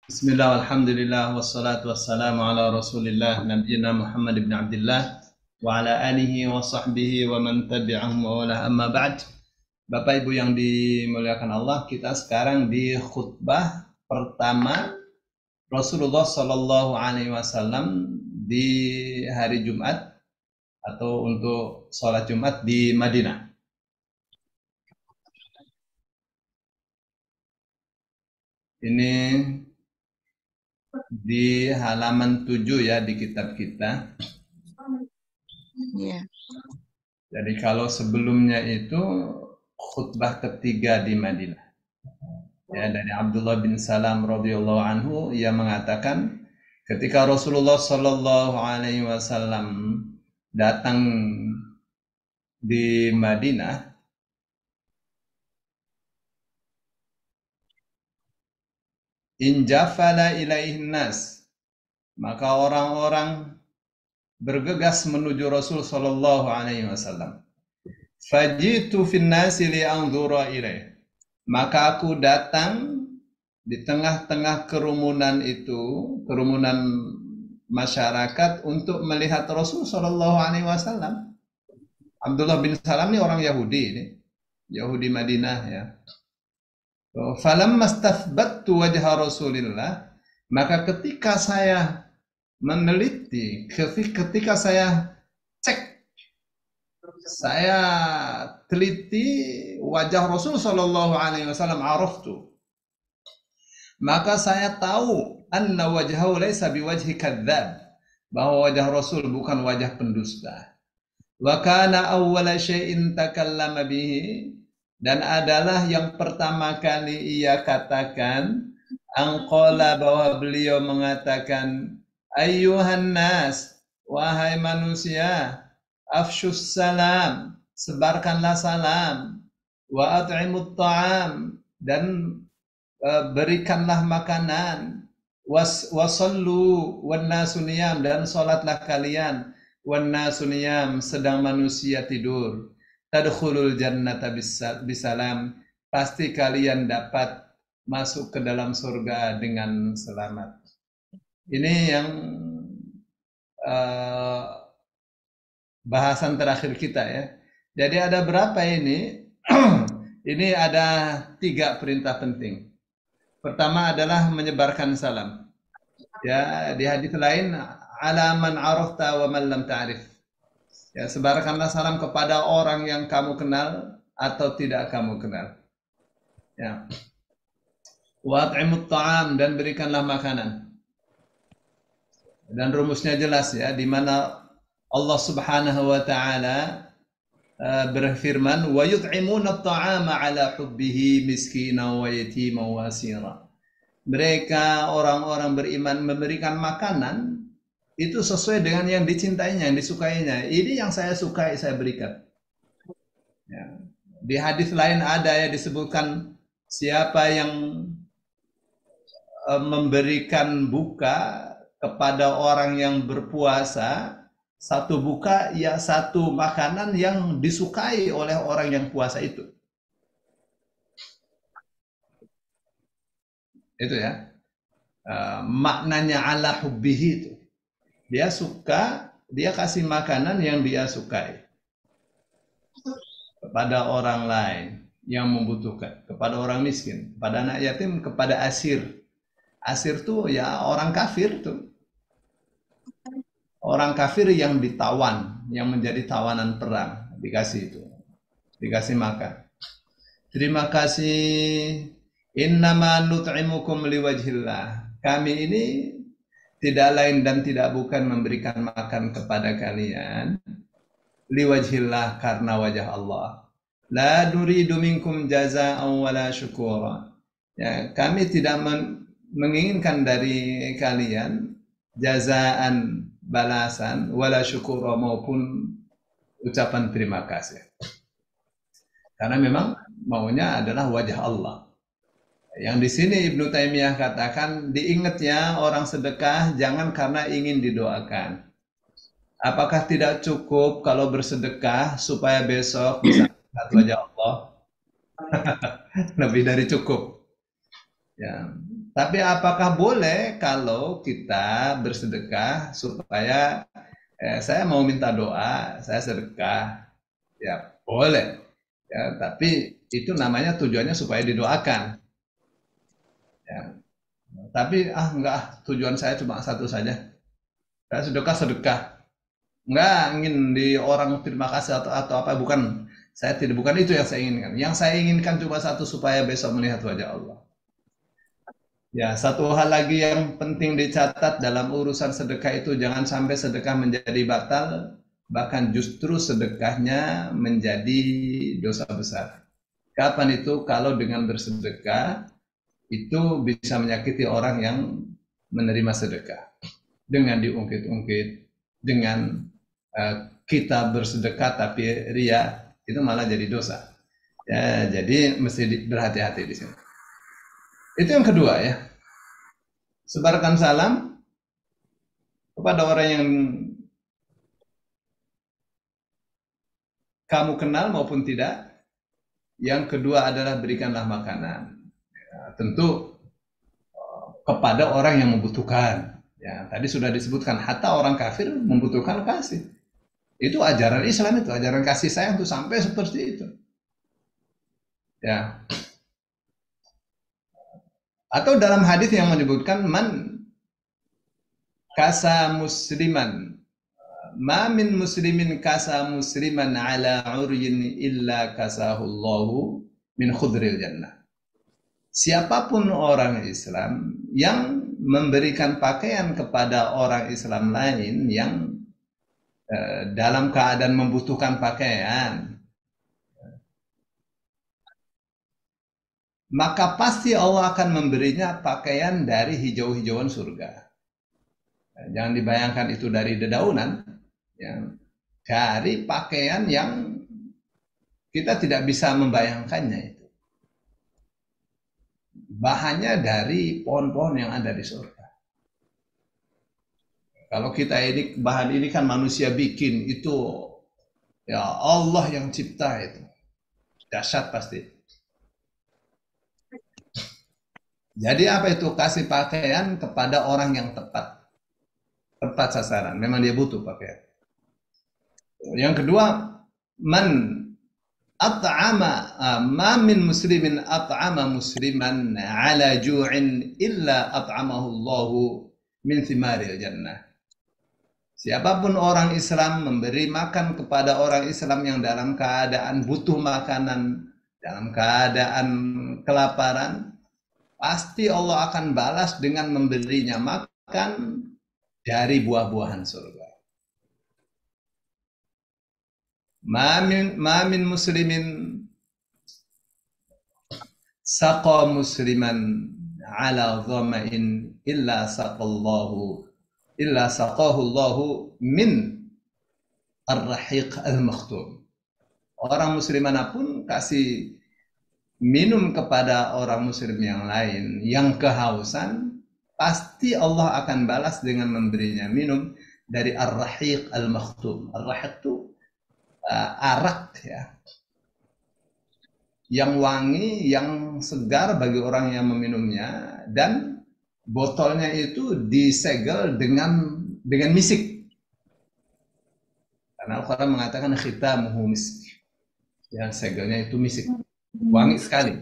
Bismillah, alhamdulillah, wassalatu wassalamu ala rasulillah, nabiyina Muhammad ibn Abdullah, wa ala alihi wa sahbihi wa man tabi'ahum wa wala amma ba'd. Bapak Ibu yang dimuliakan Allah, kita sekarang di khutbah pertama Rasulullah Sallallahu Alaihi Wasallam di hari Jumat atau untuk sholat Jumat di Madinah. Ini di halaman 7 ya di kitab kita. Iya. Jadi kalau sebelumnya itu khutbah ketiga di Madinah. Ya, dari Abdullah bin Salam radhiyallahu anhu ia mengatakan ketika Rasulullah Shallallahu alaihi wasallam datang di Madinah, injafala ilaihin nas, maka orang-orang bergegas menuju Rasul Shallallahu alaihi wasallam. Fajitu fin nasi li'anzura ilaih. Maka aku datang di tengah-tengah kerumunan itu, kerumunan masyarakat untuk melihat Rasul Shallallahu Alaihi Wasallam. Abdullah bin Salam ini orang Yahudi, ini Yahudi Madinah ya. Falamma stathbattu wajha Rasulillah, maka ketika saya meneliti, ketika saya cek, saya teliti wajah Rasul Shallallahu Alaihi Wasallam, araftu, maka saya tahu anna wajhahu laysa biwajhi kadzdzab, bahwa wajah Rasul bukan wajah pendusta. Wa kana awwala syai'in takallama bihi, dan adalah yang pertama kali ia katakan, angqala, bahwa beliau mengatakan, ayyuhan nas, wahai manusia, afshus salam, sebarkanlah salam, wa at'imut ta'am, dan berikanlah makanan, wasallu wan nasu niyam, dan salatlah kalian, wan nasu niyam, sedang manusia tidur, tadkhulul jannata bisalam, pasti kalian dapat masuk ke dalam surga dengan selamat. Ini yang bahasan terakhir kita ya. Jadi ada berapa ini? Ini ada 3 perintah penting. Pertama adalah menyebarkan salam. Ya, di hadis lain, ala man arafta wa man lam ta'rif. Ya, sebarkanlah salam kepada orang yang kamu kenal atau tidak kamu kenal. Ya. Wa at'imut ta'am, dan berikanlah makanan. Dan rumusnya jelas ya, di mana Allah Subhanahu wa taala berfirman, wa yut'imuna at'ama ala hubbihi miskinan wa yatiman wa asira. Mereka orang-orang beriman memberikan makanan itu sesuai dengan yang dicintainya, yang disukainya. Ini yang saya sukai, saya berikan. Ya. Di hadis lain ada ya disebutkan, siapa yang memberikan buka kepada orang yang berpuasa, satu buka ya satu makanan yang disukai oleh orang yang puasa itu. Itu ya. Maknanya ala hubbihi itu. Dia suka, dia kasih makanan yang dia sukai kepada orang lain yang membutuhkan, kepada orang miskin, kepada anak yatim, kepada asir. Asir tuh ya orang kafir tuh. Orang kafir yang ditawan, yang menjadi tawanan perang, dikasih itu, dikasih makan. Terima kasih. Innama nut'imukum liwajhillah. Kami ini tidak lain dan tidak bukan memberikan makan kepada kalian liwajhillah, karena wajah Allah. La nuridu minkum jaza'an wala syukura. Ya, kami tidak menginginkan dari kalian jazaan, balasan, wala syukura, maupun ucapan terima kasih. Karena memang maunya adalah wajah Allah. Yang di sini Ibnu Taimiyah katakan, diingat ya orang sedekah jangan karena ingin didoakan. Apakah tidak cukup kalau bersedekah supaya besok bisa melihat wajah Allah? Lebih dari cukup. Ya. Tapi apakah boleh kalau kita bersedekah supaya saya mau minta doa, saya sedekah, ya boleh. Ya, tapi itu namanya tujuannya supaya didoakan. Ya. Tapi enggak, tujuan saya cuma satu saja. Saya sedekah. Enggak ingin di orang terima kasih atau apa, bukan. Saya tidak, bukan itu yang saya inginkan. Yang saya inginkan cuma satu, supaya besok melihat wajah Allah. Ya, satu hal lagi yang penting dicatat dalam urusan sedekah itu, jangan sampai sedekah menjadi batal, bahkan justru sedekahnya menjadi dosa besar. Kapan itu? Kalau dengan bersedekah itu bisa menyakiti orang yang menerima sedekah. Dengan diungkit-ungkit, dengan kita bersedekah tapi ria, itu malah jadi dosa. Ya, jadi mesti berhati-hati di sini. Itu yang kedua ya. Sebarkan salam kepada orang yang kamu kenal maupun tidak. Yang kedua adalah berikanlah makanan. Ya, tentu kepada orang yang membutuhkan. Ya, tadi sudah disebutkan, hatta orang kafir membutuhkan kasih. Itu ajaran Islam, itu ajaran kasih sayang itu sampai seperti itu. Ya. Atau dalam hadis yang menyebutkan man kasa musliman, ma min muslimin kasa musliman ala uryin illa kasahullahu min khudril jannah. Siapapun orang Islam yang memberikan pakaian kepada orang Islam lain yang dalam keadaan membutuhkan pakaian, maka pasti Allah akan memberinya pakaian dari hijau-hijauan surga. Jangan dibayangkan itu dari dedaunan, ya, dari pakaian yang kita tidak bisa membayangkannya itu. Bahannya dari pohon-pohon yang ada di surga. Kalau kita ini, bahan ini kan manusia bikin, itu ya Allah yang cipta itu. Dahsyat pasti. Jadi apa itu? Kasih pakaian kepada orang yang tepat. Tepat sasaran. Memang dia butuh pakaian. Yang kedua, man at'ama, ma min muslimin at'ama musliman ala ju'in illa at'amahu Allahu min thimaril jannah. Siapapun orang Islam memberi makan kepada orang Islam yang dalam keadaan butuh makanan, dalam keadaan kelaparan, pasti Allah akan balas dengan memberinya makan dari buah-buahan surga. Ma min muslimin saqa musliman ala dhama'in illa saqahu Allahu min ar-rahiq al-makhtum. Orang muslim manapun kasih minum kepada orang muslim yang lain yang kehausan, pasti Allah akan balas dengan memberinya minum dari ar-rahiq al-makhtum. Ar-rahiq itu arak ya, yang wangi, yang segar bagi orang yang meminumnya, dan botolnya itu disegel dengan misik. Karena Al-Quran mengatakan khitamuhu misk. Ya, segelnya itu misik. Wangi sekali.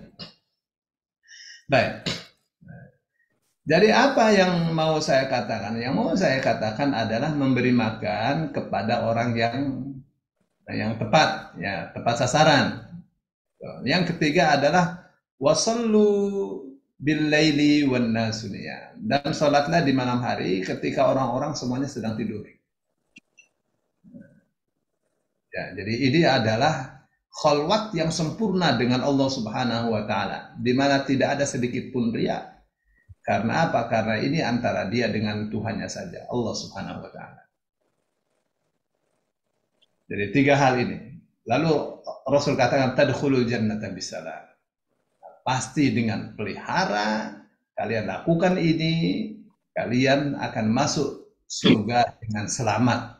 Baik. Jadi apa yang mau saya katakan? Yang mau saya katakan adalah memberi makan kepada orang yang tepat, ya, tepat sasaran. Yang ketiga adalah wasallu bil-laili wan nasu niyam. Dan sholatlah di malam hari ketika orang-orang semuanya sedang tidur. Ya, jadi ini adalah khalwat yang sempurna dengan Allah Subhanahu wa taala, di mana tidak ada sedikit pun riya. Karena apa? Karena ini antara dia dengan Tuhannya saja, Allah Subhanahu wa taala. Jadi tiga hal ini. Lalu Rasul katakan tadkhulul jannata bisalam. Pasti dengan pelihara kalian lakukan ini, kalian akan masuk surga dengan selamat.